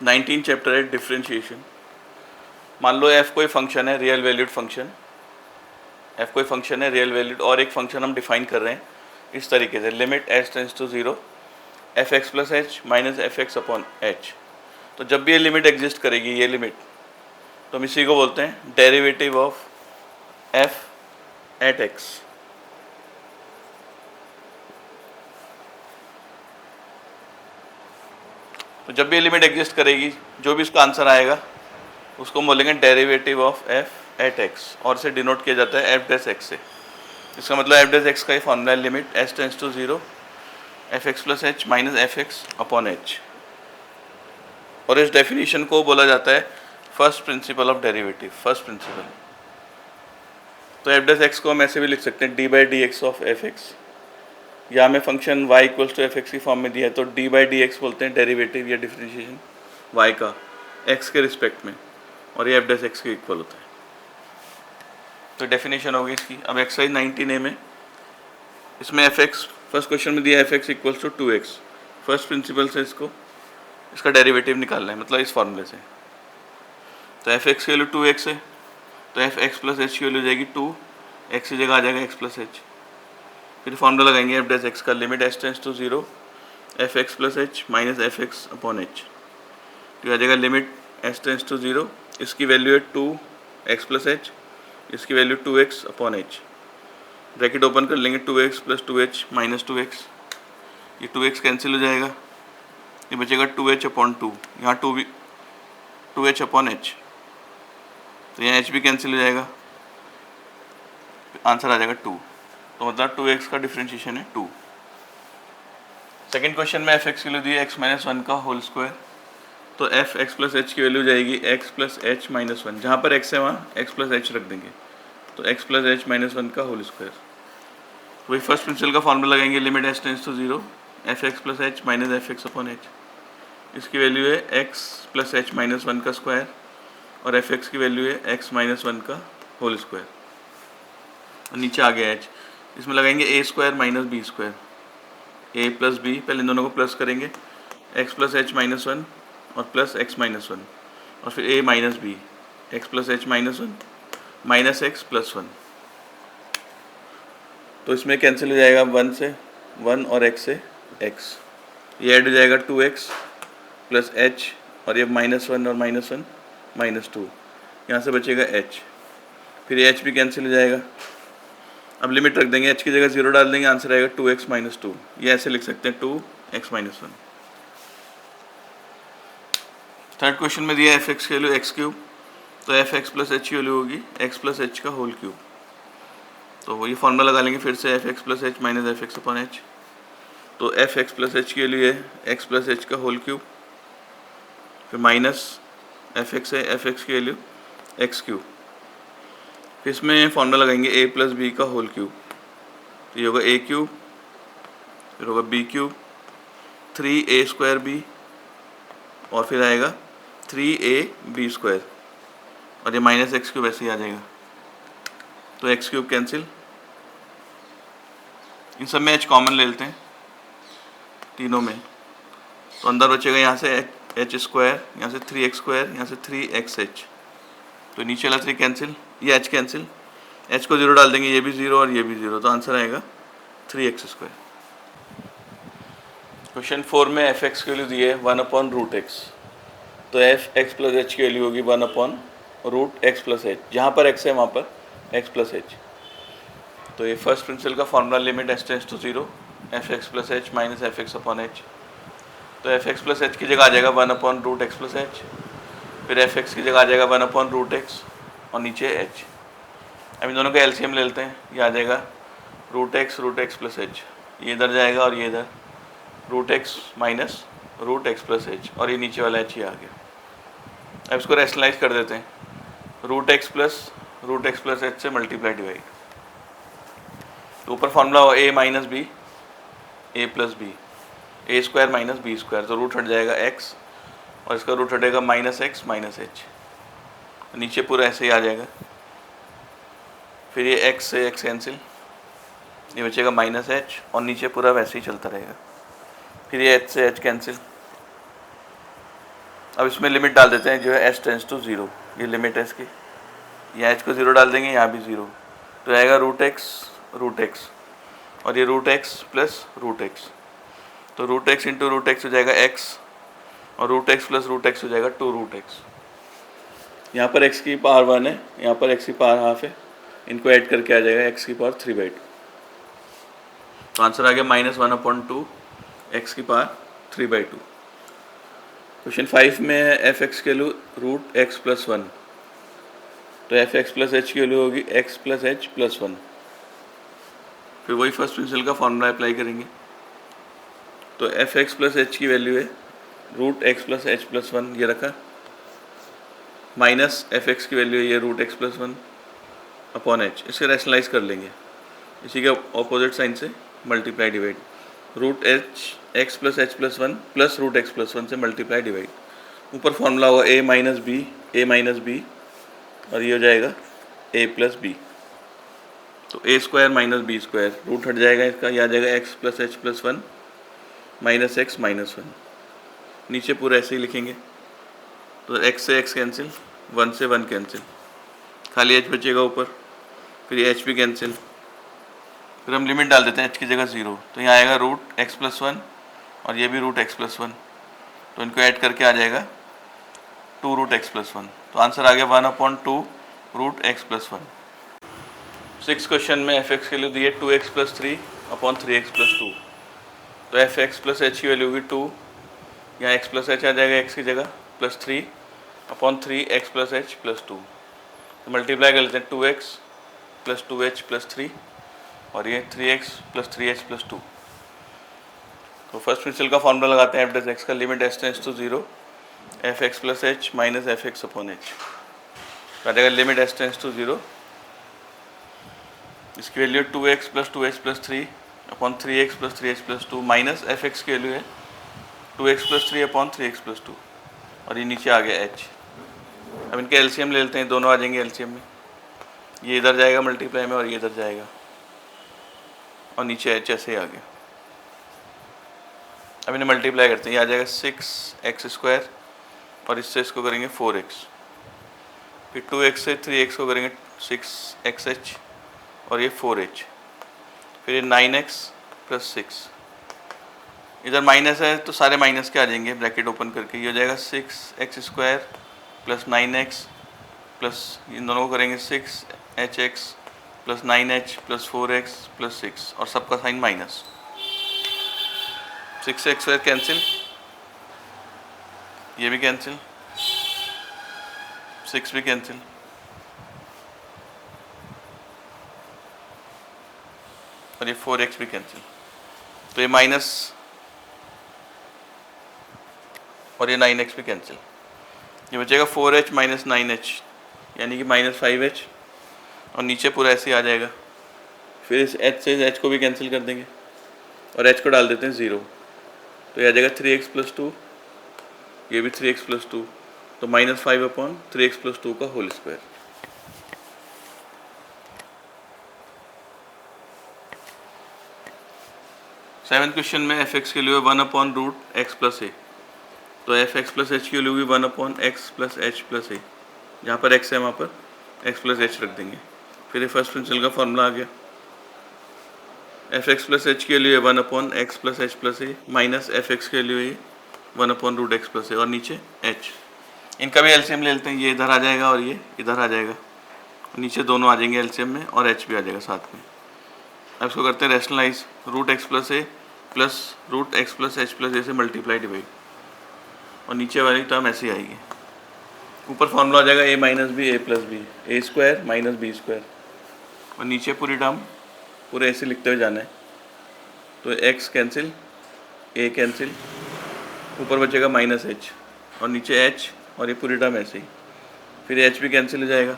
19 chapter है differentiation. मान लो F कोई फंक्शन है, रियल वैल्यूड फंक्शन, एफ कोई फंक्शन है रियल वैल्यूड, और एक फंक्शन हम डिफाइन कर रहे हैं इस तरीके से, limit H tends to 0 F x plus H minus F x upon h. तो जब भी ये लिमिट एग्जिस्ट करेगी, ये लिमिट, तो हम इसी को बोलते हैं derivative of f at x. तो जब भी ये लिमिट एग्जिस्ट करेगी, जो भी इसका आंसर आएगा उसको बोलेंगे derivative of f at x, और इसे डिनोट किया जाता है एफ डैश एक्स से। इसका मतलब एफ डैश एक्स का ही फॉर्मूला है limit H tends to 0 F x plus H minus F x upon h, और इस डेफिनेशन को बोला जाता है first principle of derivative, first principle. तो एफ डैश एक्स को हम ऐसे भी लिख सकते हैं d by d x of f x, या हमें function y equals to f x की फॉर्म में दिया है, तो डी बाई डी एक्स बोलते हैं डेरिवेटिव या डिफरेंशिएशन y का x के रिस्पेक्ट में, और ये एफ डैश एक्स के इक्वल होता है। तो डेफिनेशन होगी इसकी। अब एक्सरसाइज 19A में, इसमें एफ एक्स, फर्स्ट क्वेश्चन में दिया f x equals to 2x, first principle से इसका डेरिवेटिव निकालना है, मतलब इस फॉर्मूले से। तो एफ एक्स की वैल्यू 2x है, तो एफ एक्स प्लस एच की वैल्यू हो जाएगी 2, एक्स की जगह आ जाएगा एक्स प्लस एच। फिर फॉर्मूला लगाएंगे एफ डैश एक्स का, limit H tends to 0 F x plus H minus F x upon h. तो आ जाएगा लिमिट एच टेंस टू 0, इसकी वैल्यू है 2 एक्स प्लस एच, इसकी value 2x upon H. Bracket open कर लेंगे, 2x plus 2h minus 2x, ये 2x cancel हो जाएगा, ये बचेगा 2h अपॉन 2, यहाँ 2h अपॉन एच, तो यहाँ h भी कैंसिल हो जाएगा, आंसर आ जाएगा 2। तो मतलब 2x का डिफरेंशिएशन है 2। सेकेंड क्वेश्चन में एफ एक्स की वैल्यू दी है x माइनस 1 का होल स्क्वायर, तो एफ एक्स प्लस एच की वैल्यू जाएगी x प्लस एच माइनस 1, जहाँ पर x है वहाँ x प्लस एच रख देंगे, तो x प्लस एच माइनस 1 का होल स्क्वायर। वही फर्स्ट प्रिंसिपल का फॉर्मूला लगाएंगे, limit H tends to 0 F x plus H minus F x upon h, इसकी वैल्यू है x प्लस एच माइनस 1 का स्क्वायर, और एफ एक्स की वैल्यू है x माइनस 1 का होल स्क्वायर, और नीचे आ गया h। इसमें लगाएंगे ए स्क्वायर माइनस बी स्क्वायर, ए प्लस बी, पहले इन दोनों को प्लस करेंगे, एक्स प्लस एच माइनस 1 और प्लस एक्स माइनस 1, और फिर A minus B, X plus H minus 1 minus X plus 1। तो इसमें कैंसिल हो जाएगा 1 से 1 और x से x, ये ऐड हो जाएगा 2x प्लस h, और ये -1 और -1 -2, यहाँ से बचेगा h, फिर ये h भी कैंसिल हो जाएगा। अब लिमिट रख देंगे, h की जगह 0 डाल देंगे, आंसर आएगा 2x - 2, ये ऐसे लिख सकते हैं 2x - 1। थर्ड क्वेश्चन में दिया एफ एक्स की वैल्यू एक्स क्यूब, तो एफ एक्स प्लस एच की वैल्यू होगी एक्स प्लस एच का होल क्यूब। तो वही फॉर्मूला लगा लेंगे फिर से, F x plus H minus F x upon h, तो एफ एक्स प्लस एच की वैल्यू है एक्स प्लस एच का होल क्यूब, फिर माइनस एफ एक्स है, एफ एक्स की वैल्यू एक्स क्यूब, फिर इसमें फॉर्मूला लगाएंगे ए प्लस बी का होल क्यूब, तो ये होगा ए क्यूब, फिर होगा B cube 3a square B, और फिर आएगा 3ab स्क्वायर, और ये माइनस एक्स क्यूब ऐसे ही आ जाएगा, तो एक्स क्यूब कैंसिल। इन सब में h कॉमन ले लेते हैं तीनों में, तो अंदर बचेगा यहाँ से एच स्क्वायर, यहाँ से 3x स्क्वायर, यहाँ से 3xh, तो नीचे वाला 3 कैंसिल, ये h कैंसिल, h को 0 डाल देंगे, ये भी 0 और ये भी 0, तो आंसर आएगा 3x स्क्वायर। क्वेश्चन 4 में एफ एक्स की वैल्यू दी है 1/√x, तो एफ एक्स प्लस एच की वैल्यू होगी 1/√x प्लस एच, जहाँ पर x है वहाँ पर x प्लस एच। तो ये फर्स्ट प्रिंसिपल का formula, limit H tends to 0 F x plus H minus F x upon h, तो एफ एक्स प्लस एच की जगह आ जाएगा 1/√x प्लस एच, फिर एफ एक्स की जगह आ जाएगा 1/√x और नीचे h। अब इन दोनों का एलसीएम ले लेते हैं, ये आ जाएगा √x प्लस एच, ये इधर जाएगा और ये इधर √x minus √x plus H, और ये नीचे वाला h ही आ गया। अब इसको रेशनलाइज कर देते हैं, √x प्लस एच से मल्टीप्लाई डिवाइड, तो ऊपर फॉर्मूला हो a minus b a plus B, A square minus B square, तो रूट हट जाएगा x और इसका रूट हटेगा -x माइनस एच, नीचे पूरा ऐसे ही आ जाएगा। फिर ये x से x कैंसिल, ये बचेगा -h और नीचे पूरा वैसे ही चलता रहेगा। फिर ये h से h कैंसिल, अब इसमें लिमिट डाल देते हैं जो है h टेंस टू 0, ये लिमिट है इसकी। यहाँ h को 0 डाल देंगे, यहाँ भी 0, तो आएगा रूट एक्स और ये root x plus root X, तो root X into root X हो जाएगा x और root x plus root X हो जाएगा 2 रूट एक्स। यहाँ पर x की पावर 1 है, यहाँ पर x की पावर हाफ है, इनको ऐड करके आ जाएगा x की पावर 3/2। तो आंसर आ गया -1/2 x की पावर 3/2। क्वेश्चन 5 में है एफ एक्स की वैल्यू रूट एक्स प्लस 1, तो एफ एक्स प्लस एच की वैल्यू होगी एक्स प्लस एच प्लस 1। फिर वही फर्स्ट प्रिंसिपल का फॉर्मूला अप्लाई करेंगे। तो एफ एक्स प्लस एच की वैल्यू है root x plus H plus 1, ये रखा, माइनस एफ एक्स की वैल्यू है ये root x plus 1 upon h, इसके रैशनलाइज कर लेंगे, इसी के ऑपोजिट साइन से multiply divide, root H X plus H plus 1 plus root x plus 1 से मल्टीप्लाई डिवाइड, ऊपर फॉर्मूला होगा ए माइनस बी और ये हो जाएगा ए प्लस बी, तो A square minus B square, root हट जाएगा इसका, यह आ जाएगा x plus H plus 1 minus X minus 1, नीचे पूरा ऐसे ही लिखेंगे, तो x से x कैंसिल, 1 से 1 कैंसिल, खाली h बचेगा ऊपर, फिर ये h भी कैंसिल, फिर हम लिमिट डाल देते हैं h की जगह 0, तो यहाँ आएगा रूट x प्लस 1 और ये भी रूट x प्लस 1, तो इनको ऐड करके आ जाएगा 2 रूट x प्लस 1, तो आंसर आ गया 1/2 रूट x प्लस 1। 6 क्वेश्चन में एफ एक्स की वैल्यू दी है 2x plus 3 upon 3x plus 2, तो एफ एक्स प्लस एच की वैल्यू होगी 2, यहाँ x प्लस एच आ जाएगा x की जगह, plus 3 upon 3x plus H plus 2, तो मल्टीप्लाई कर लेते हैं 2x प्लस 2h प्लस 3 और ये 3x प्लस 3h प्लस 2। तो फर्स्ट प्रिंसिपल का फॉर्मूला लगाते हैं एफ डैश एक्स का, limit H tends to 0 F x plus H minus F x upon H, आ जाएगा लिमिट एच टेंस टू 0, इसकी value 2x plus 2h plus 3 upon 3x plus 3h plus 2 minus F x की value है 2x plus 3 upon 3x plus 2 और ये नीचे आ गया h। अब इनके एलसीएम ले लेते हैं, दोनों आ जाएंगे एलसीएम में, ये इधर जाएगा मल्टीप्लाई में और ये इधर जाएगा और नीचे h ऐसे ही आ गया। अब इन्हें मल्टीप्लाई करते हैं, ये आ जाएगा 6x स्क्वायर और इससे इसको करेंगे 4x, फिर 2x से 3x को करेंगे 6xh और ये 4h, फिर ये 9x प्लस 6, इधर माइनस है तो सारे माइनस के आ जाएंगे ब्रैकेट ओपन करके, ये हो जाएगा 6x square plus 9x plus इन दोनों को करेंगे 6hx plus 9h plus 4x plus 6 और सबका sign minus, 6x square cancel, ये भी कैंसिल, 6 भी कैंसिल, और ये 4x भी कैंसिल, तो ये माइनस और ये 9x भी कैंसिल, ये बचेगा 4h माइनस 9h यानी कि माइनस 5h और नीचे पूरा ऐसे ही आ जाएगा। फिर इस h से h को भी कैंसिल कर देंगे और h को डाल देते हैं 0, तो ये आ जाएगा 3x प्लस 2, ये भी 3x प्लस 2, तो माइनस 5 अपॉन 3x प्लस 2 का होल स्क्वायर। सेवन्थ क्वेश्चन में एफ एक्स के लिए 1/√x प्लस ए, तो एफ एक्स प्लस एच की वैल्यू होगी 1/x प्लस एच प्लस ए, जहाँ पर x है वहाँ पर x प्लस एच रख देंगे। फिर ये फर्स्ट प्रिंसिपल का फॉर्मूला आ गया, एफ एक्स प्लस एच की वैल्यू है 1/x प्लस एच प्लस ए माइनस एफ एक्स की वैल्यू है 1/√x प्लस ए और नीचे h, इनका भी एलसीएम ले लेते हैं, ये इधर आ जाएगा और ये इधर आ जाएगा, नीचे दोनों आ जाएंगे एलसीएम में और h भी आ जाएगा साथ में। अब इसको करते हैं rationalise, √x plus A plus √x plus H plus A से मल्टीप्लाई डिवाइड और नीचे वाली टर्म ऐसे ही आएगी, ऊपर फॉर्मूला आ जाएगा a minus B A plus B, A square minus B square और नीचे पूरी टर्म पूरे ऐसे लिखते हुए जाना है, तो x कैंसिल a कैंसिल, ऊपर बचेगा माइनस h और नीचे h और ये पूरी टर्म ऐसे ही, फिर h भी कैंसिल हो जाएगा,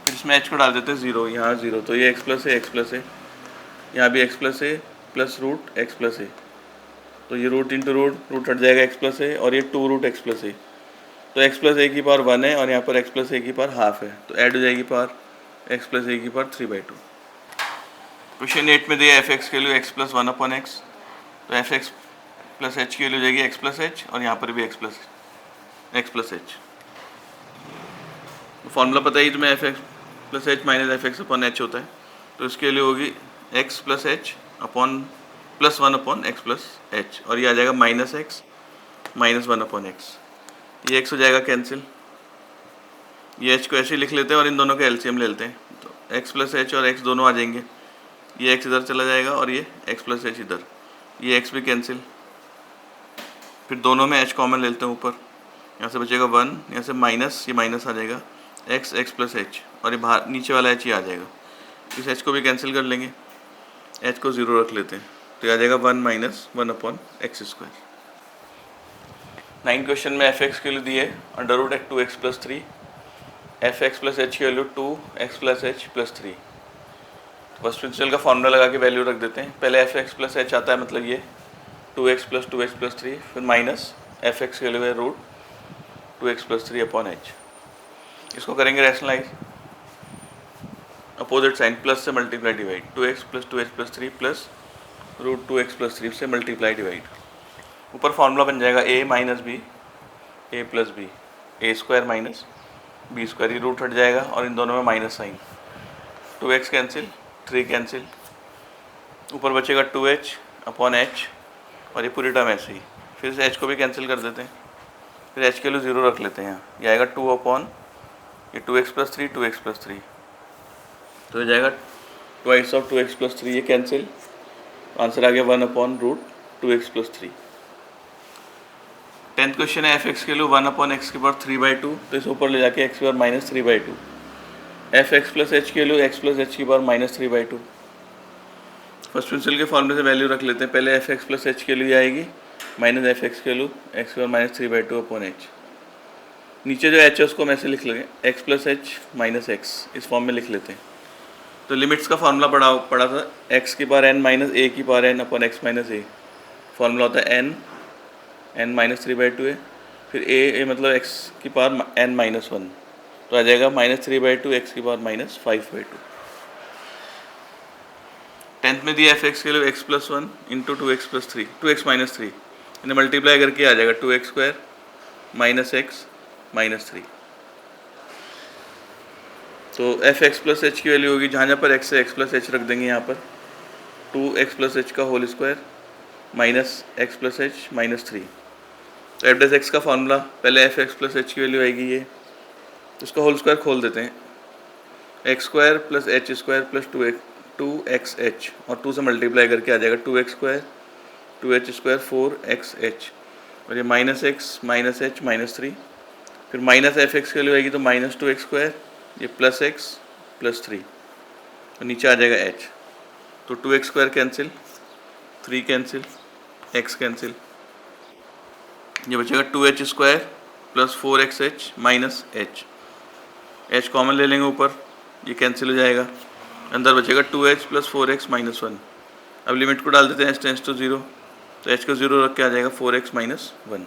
फिर इसमें h को डाल देते हैं 0, यहाँ 0, तो ये x प्लस ए, यहाँ भी x plus A plus root x plus ए, तो ये रूट इंटू रूट हट जाएगा x प्लस ए और ये 2 रूट x प्लस ए, तो x प्लस ए की पावर 1 है और यहाँ पर x प्लस ए की पावर हाफ है, तो ऐड हो जाएगी पावर x प्लस ए की पावर 3/2। क्वेश्चन 8 में दिया एफ एक्स की वैल्यू x प्लस 1/x, तो एफ एक्स प्लस एच की वैल्यू हो जाएगी x प्लस एच और यहाँ पर भी x plus x plus H. Formula पता ही तुम्हें F x plus H minus F x upon H होता है, तो इसके लिए होगी x plus H upon plus one upon x plus H, और ये आ जाएगा minus X minus one upon x. ये एक्स हो जाएगा कैंसिल, ये एच को ऐसे ही लिख लेते हैं और इन दोनों का एलसीएम ले लेते हैं, तो एक्स प्लस एच और एक्स दोनों आ जाएंगे, ये एक्स इधर चला जाएगा और ये एक्स प्लस एच इधर, ये एक्स भी कैंसिल, फिर दोनों में एच कॉमन ले लेते हैं ऊपर, यहाँ से बचेगा वन, यहाँ से माइनस, ये माइनस आ जाएगा एक्स एक्स प्लस एच, और ये बाहर नीचे वाला एच ही आ जाएगा, इस एच को भी कैंसिल कर लेंगे, एच को ज़ीरो रख लेते हैं, तो ये आ जाएगा one minus one upon X square. 9 question में एफ एक्स की वैल्यू दी है under root X 2x plus 3, F x plus H की value 2x plus H plus 3। First principle का फॉर्मूला लगा के वैल्यू रख देते हैं। पहले एफ एक्स प्लस एच आता है, मतलब ये 2x प्लस 3, फिर माइनस एफ एक्स की वैल्यू है root 2x plus 3 upon H. इसको करेंगे रैशनलाइज, अपोजिट साइन, प्लस से multiply divide, 2x plus 3 plus root 2x plus 3 से मल्टीप्लाई डिवाइड, ऊपर फार्मूला बन जाएगा a minus B A plus B, A square minus B square, ये root हट जाएगा और इन दोनों में minus sign, 2x cancel 3 cancel, ऊपर बचेगा 2h अपॉन एच, और ये पूरी टर्म ऐसे ही, फिर से h को भी कैंसिल कर देते हैं, फिर h के लिए ज़ीरो रख लेते हैं यहाँ, ये आएगा 2 अपॉन ये 2x प्लस 3 2x प्लस 3, तो ये जाएगा ट्वाइस ऑफ 2x प्लस 3, ये कैंसिल, आंसर आ गया 1 upon root 2x plus 3। 10th question है एफ एक्स के लिए 1 अपॉन एक्स की पावर 3/2, तो इसे ऊपर ले जाके एक्स की power minus 3/2, F x plus H के लिए एक्स प्लस एच की पावर माइनस 3/2। फर्स्ट प्रिंसिपल के फॉर्मूले से वैल्यू रख लेते हैं, पहले एफ एक्स प्लस एच के लिए आएगी माइनस एफ एक्स के लिए एक्स की पावर माइनस 3/2 अपॉन एच, नीचे जो एच है उसको हम ऐसे लिख लेंगे x plus H minus x, इस फॉर्म में लिख लेते हैं। तो लिमिट्स का फार्मूला पढ़ा था, एक्स की पावर एन माइनस ए की power N upon X minus A, formula होता है एन माइनस 3/2 है, फिर ए मतलब एक्स की पावर एन माइनस 1, तो आ जाएगा माइनस 3/2 एक्स की पावर माइनस 5/2। 10th में दिया एफ एक्स के लिए x plus 1 into 2x plus 3 2x minus 3, इन्हें मल्टीप्लाई करके आ जाएगा 2x square minus X minus 3। तो एफ एक्स प्लस एच की वैल्यू होगी, जहाँ जहाँ पर एक्स है एक्स प्लस एच रख देंगे, यहाँ पर 2x प्लस एच का whole square minus X plus H minus 3। तो एफ डैश एक्स का फॉर्मूला, पहले एफ एक्स प्लस एच की वैल्यू आएगी ये, उसका होल स्क्वायर खोल देते हैं, X square plus H square plus 2xh, और 2 से मल्टीप्लाई करके आ जाएगा 2x square 2h square 4xh, और ये minus X minus H minus 3, फिर माइनस एफ एक्स की वैल्यू आएगी तो माइनस 2x स्क्वायर, ये प्लस एक्स प्लस 3, और नीचे आ जाएगा h, तो 2x square cancel 3 cancel x cancel, ये बचेगा 2h square plus 4xh minus h common ले लेंगे ऊपर, ये कैंसिल हो जाएगा, अंदर बचेगा 2h प्लस 4x माइनस 1। अब लिमिट को डाल देते हैं h टेंस टू 0, तो h को 0 रख के आ जाएगा 4x माइनस 1।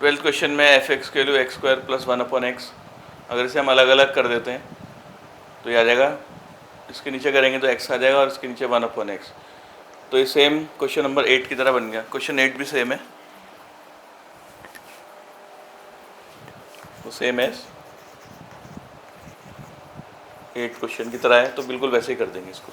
12th क्वेश्चन में एफ एक्स के लिए x square plus 1 upon x, अगर इसे हम अलग अलग कर देते हैं तो ये आ जाएगा, इसके नीचे करेंगे तो x आ जाएगा और इसके नीचे 1 अपॉन एक्स, तो ये सेम क्वेश्चन नंबर 8 की तरह बन गया। क्वेश्चन 8 भी सेम है, तो सेम है 8 क्वेश्चन की तरह है, तो बिल्कुल वैसे ही कर देंगे इसको।